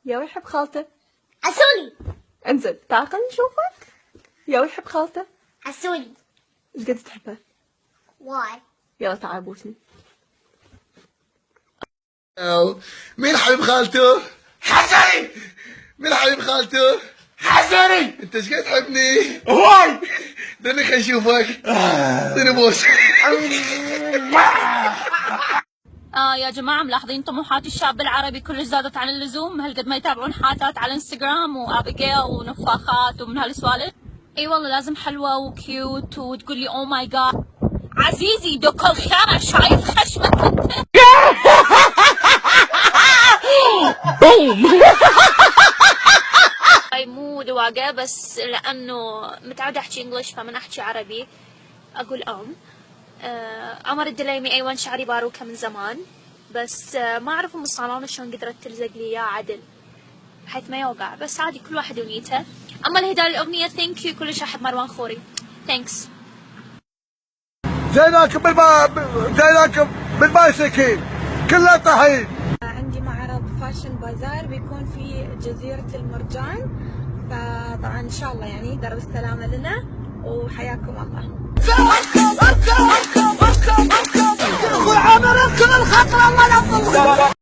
يا يحب خالته. عسولي. انزل تعال خلينا نشوفك. يا يحب خالته. عسولي. ايش قد تحبه؟ واي. يلا تعال بوسني. مين حبيب خالته؟ حسني. مين حبيب خالته؟ حسني. انت ايش قد تحبني؟ واي. دني خلينا نشوفك. دني بوس. يا جماعة ملاحظين طموحات الشاب العربي كلش زادت عن اللزوم، هالقد ما يتابعون حاتات على الانستغرام وابيجيل ونفاخات ومن هالسوالف. اي والله لازم حلوة وكيوت وتقول لي او ماي جاد عزيزي دوك الخيانة شايف خشمك انت. بوم. هاي مو دواقة بس لانه متعودة احكي انجلش فمن احكي عربي اقول عمر الدليمي ايوان شعري باروكة من زمان بس ما اعرف ام الصالون شلون قدرت تلزق لي اياه عدل بحيث ما يوقع بس عادي كل واحد ونيته. اما الهداية الاغنية ثانك يو كلش احب مروان خوري ثانكس. جايناكم بالبايسكل كلها طحين. عندي معرض فاشن بازار بيكون في جزيرة المرجان، فطبعا ان شاء الله يعني درب السلامة لنا وحياكم الله. اركب اركب اركب اركب اركب اركب اركب الخطر الله لا